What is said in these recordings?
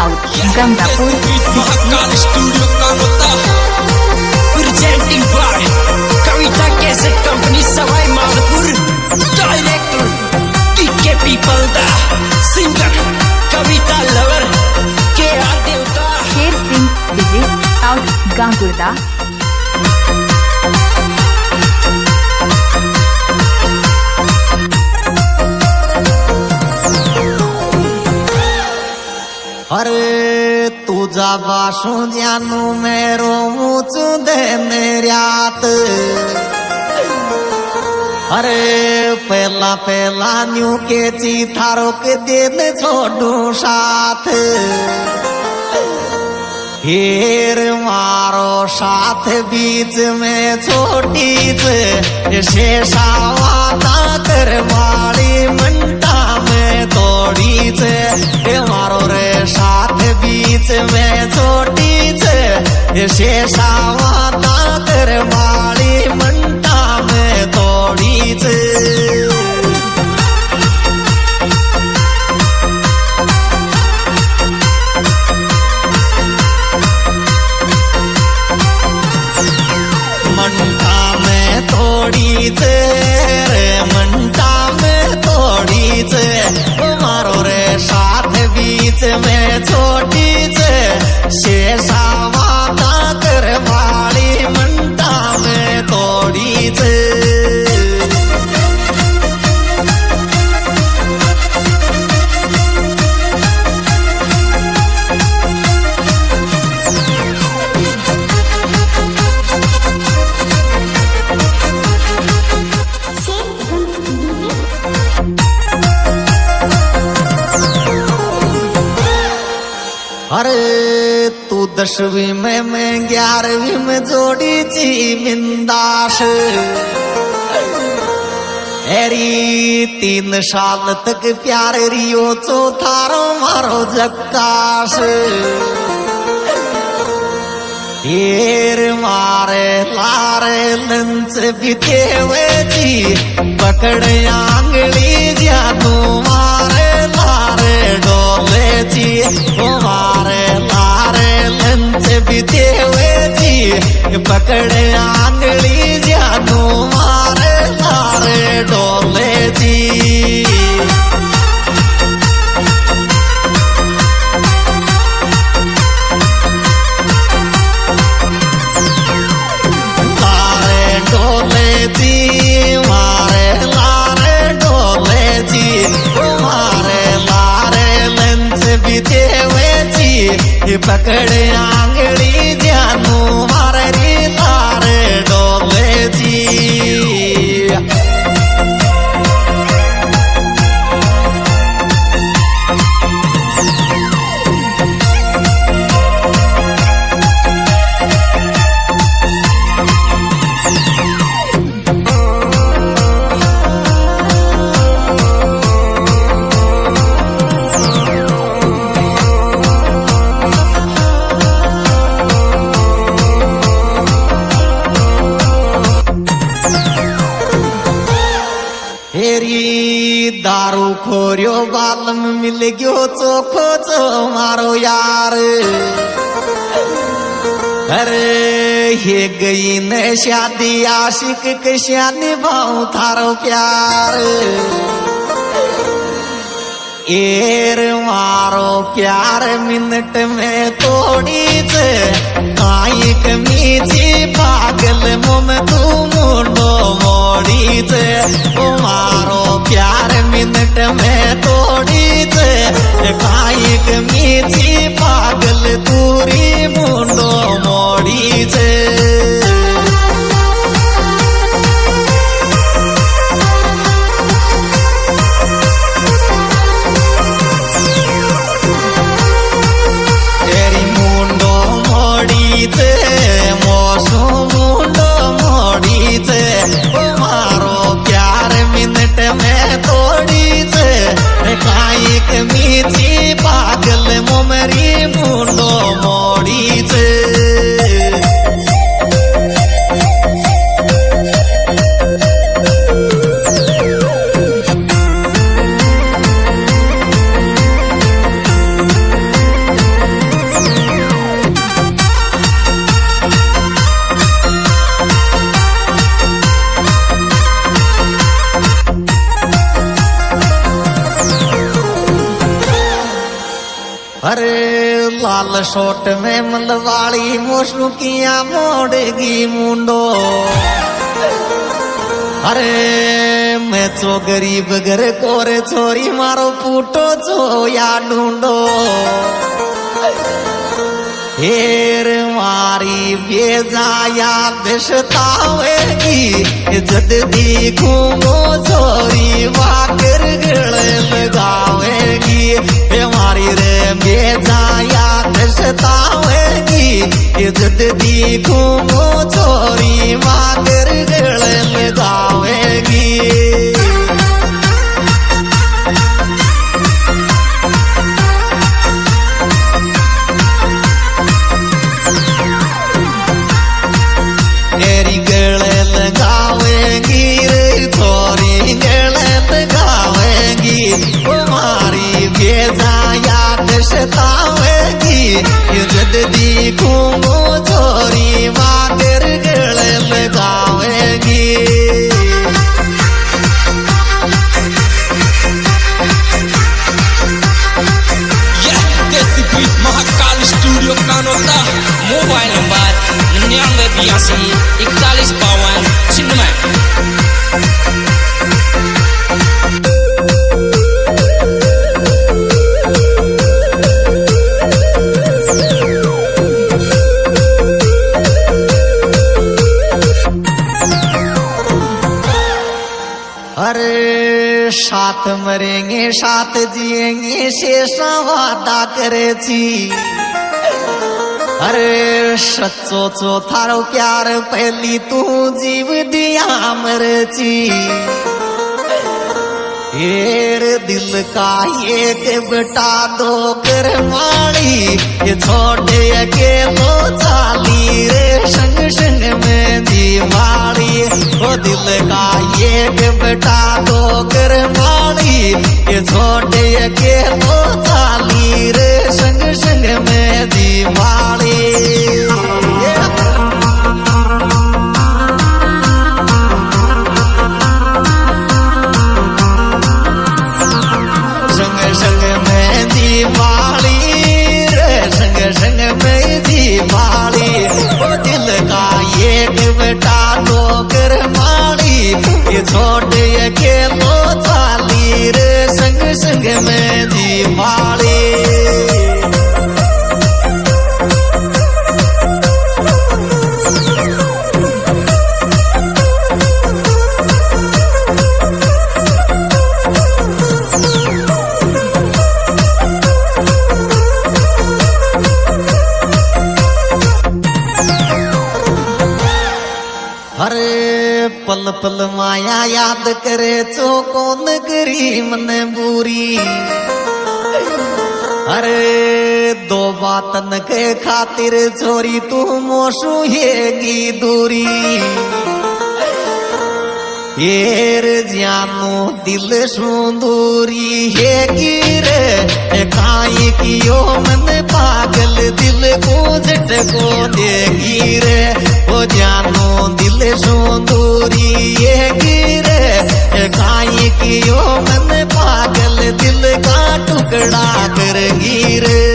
South Gangapur Mahakal studio Calcutta presenting by Kavita cassette company Sawai Madhopur director टीके people दा singer कविता lover के देवता शेर सिंह विजिट साउथ गांगुरदा अरे तुझा बाशू जानू मेरो मुचू दे मेऱ्यात अरे पहला पहला न्यू के थारो के दिन छोड़ू साथ हेर मारो साथ बीच में छोटी शेषावाता कर मारी मंटा में तोड़ी से मारो रे साथ बीच में छोटी शेषावाता कर मारी मंटा में तोड़ी से मंटा में थोड़ी रे मंटा में थोड़ी मारो रे साथ बीच में छोटी शेषावाता कर वाली मंटा में थोड़ी अरे तू 10वीं में मैं 11वीं में जोड़ी ची बिंदास एरी 3 साल तक प्यार रियो चौथारो मारो जक्कास ढेर मारे लारे लंच बिते हुए जी पकड़ आंगली जा तू मारे लारे डोले जी मारे लारे लंच बिते हुए जी पकड़ आंगली जा तू मारे लारे डोले जी पकड़ आंगली जानू मारे लारे डोले जी दारू खोरियो बालम मिल गयो चोखो चो मारो यार अरे ये गई न शादी आशिक कश्या निभाऊं थारो प्यार एर मारो प्यार मिनट में तोड़ी काई कमीची पागल मुम तू मुंडो मोड़ी मारो प्यार मिनट में तोड़ी काई कमीची पागल दूरी मुंडो मोड़ी बाल शोट में मलवाड़ी मोशू किया मोड़गी मुंडो अरे मैं चो गरीब घर कोरे छोरी मारो फूटो चो या ढूंढो हेर मारी बेजाया बेशतावेगी जद देखूं वो छोरी वाकर गले लगावेगी हे मारी रे बेजाया बेशतावेगी जद देखूं वो छोरी वाकर गले लगावेगी तेरी गले लगावेंगी रे छोरी गले लगावेंगी तुम्हारी बेजा याद सतावेगी जद देखूं वो छोरी मागर गले लगावेंगी Mahakal studio Kanota mobile number 9982 4152 Chinmay. अरे साथ मरेंगे साथ जिएंगे शेषा वादा करे छी अरे सच्चो चो थारो प्यार पहली तू जीव दिया मरची येर दिल का एक बेटा दो कर माड़ी ये छोटे अकेलो चाली रे संग संग में दीवाड़ी ओ दिल का एक बेटा दो कर माड़ी ये छोटे अकेलो चाली रे संग संग में दीवाड़ी छोटे अकेलो चाली रे संग संग में दीवाली पल पल माया याद करे चो कौन करी मन बुरी अरे दो बातन के खातिर छोरी तू मोशू हेगी दूरी येर जानो दिल सुंदूरी हेगी रे काई कियो मन पागल दिल को झटको देगी रे ओ जानो दिल सुंदूरी हेगी रे काई कियो मन पागल दिल का टुकड़ा करगी रे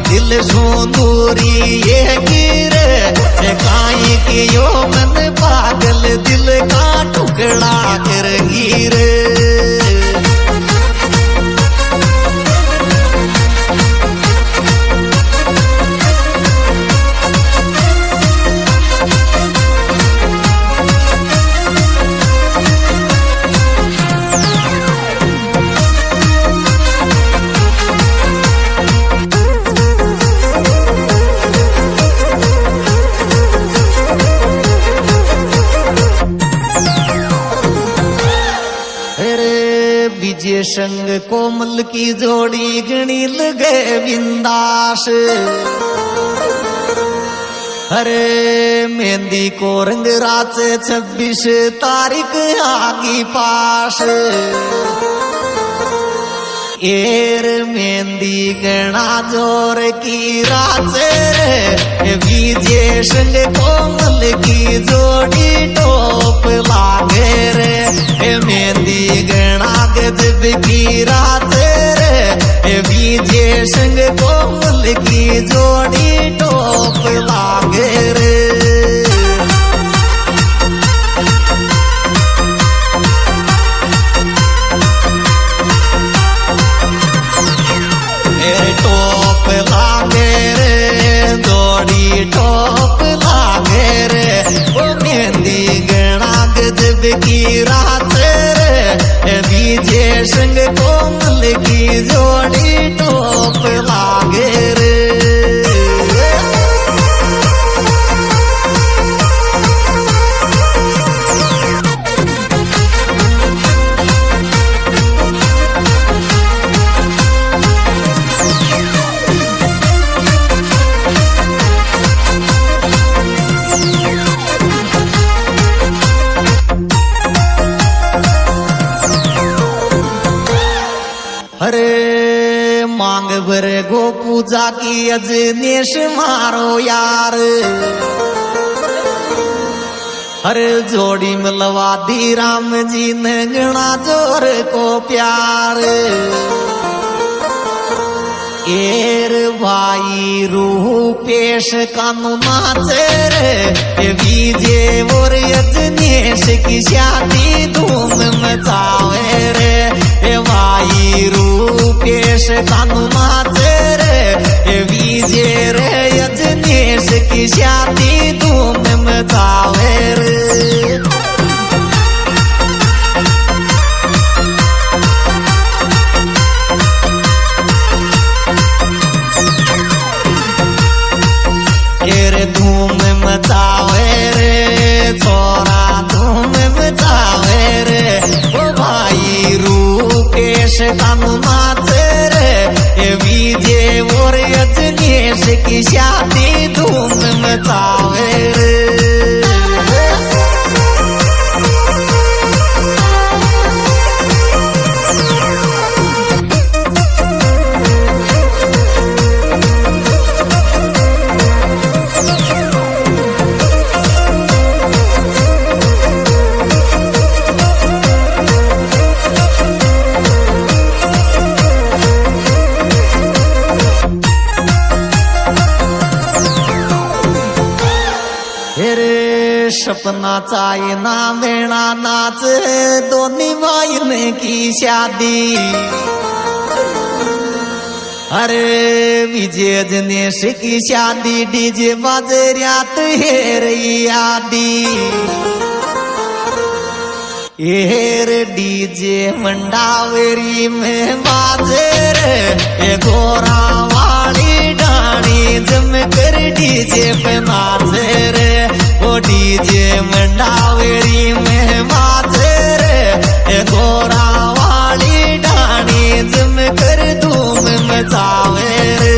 दिल सुंदूरी ये गिरे काई की यो मन पागल दिल का टुकड़ा कर गिरे संग कोमल की जोड़ी गणी लगे बिंदास अरे मेहंदी को रंग रात 26 तारीख आगी पास एर मेहंदी गणा जोर की राचे रे बीजे संग कोमल की जोड़ी टोप लागे रे मेहंदी गणा गजब की राचे रे बीजे संग कोमल की जोड़ी टोप लागे रे टोप लागे रे जोड़ी टोप लागे रे ओ मेहंदी गणा गजब की रात रे बीजे संग कोमल की जोड़ी टोप लागे रे अरे मांग भर गो पूजा की अजनेश मारो यार अरे जोड़ी मिलवा दी राम जी ने गणा जोर को प्यार एर भाई रूह पेश कानू नाचे रे बीजे और अजनेश की शादी धूम मचावे रे भाई रूपेश कानू नाचे रे बीजे रे अजनेश की शादी धूम मचावे रे धूम मचावे रे छोरा धूम मचावे रे ओ भाई रूपेश कानू नाचे रे बीजे और अजनेश की शादी धूम मचावे रे सपना चाहे ना वेणा नाच दोनी भाईन की शादी अरे विजय अजनेश की शादी डीजे बाजे रात हेर यादी हेर डीजे मंडावरी में बाजे रे गोरा वाली डाणी जम कर डीजे पे नाचे रे ओ डीजे मंडावरी में बाजे रे गोरा वाली डाणी जम कर धूम मचावे रे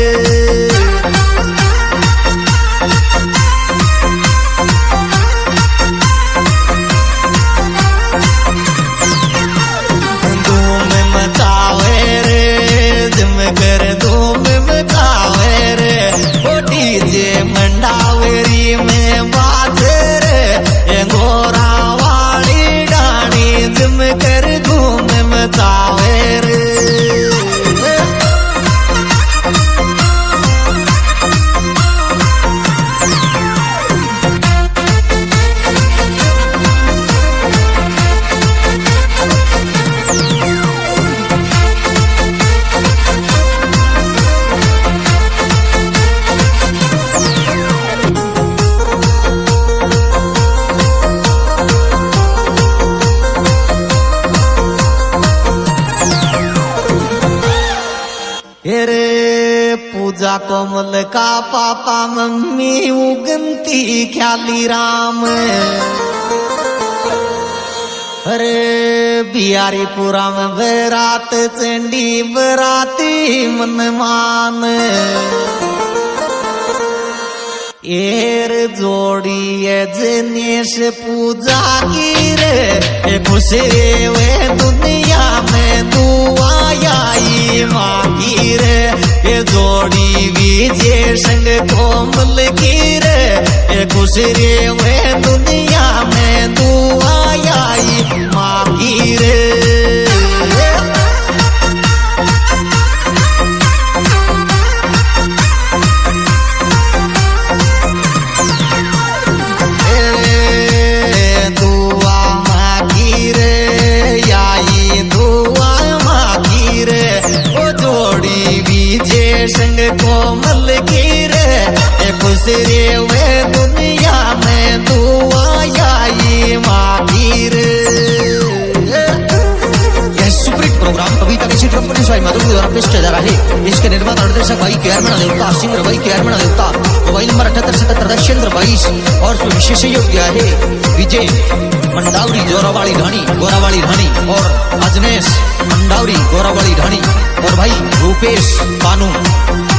मंडावरी में बाजे रे गोरा वाली डाणी जम कर धूम मचावे रे पूजा कोमल का पापा मम्मी उगंती ख्याली राम अरे बिहारीपुरा में बरात चंडी बराती मन मान एर जोड़ी अजनेश पूजा की रे खुश रे वे दुनिया में दुआ आई मागी रे ये जोड़ी विजय संग कोमल की रे ये खुश रे वे दुनिया में दुआ आई मागी रे संग कोमल की रे खुश रे वे दुनिया में दुआ आई मागी रे। यह सुपरहिट प्रोग्राम कविता के ड्रम पर स्वामी माधुरी द्वारा पेश किया जा रहा है। इसके निर्माता निर्देशक भाई केआर देवता, सिंगर भाई केआर देवता, मोबाइल नंबर 7877 और विशेष योग्य है विजय मंडावरी जोरावाड़ी ढाणी और अजनेश मंडावरी गोरावाड़ी ढाणी और भाई रूपेश बानू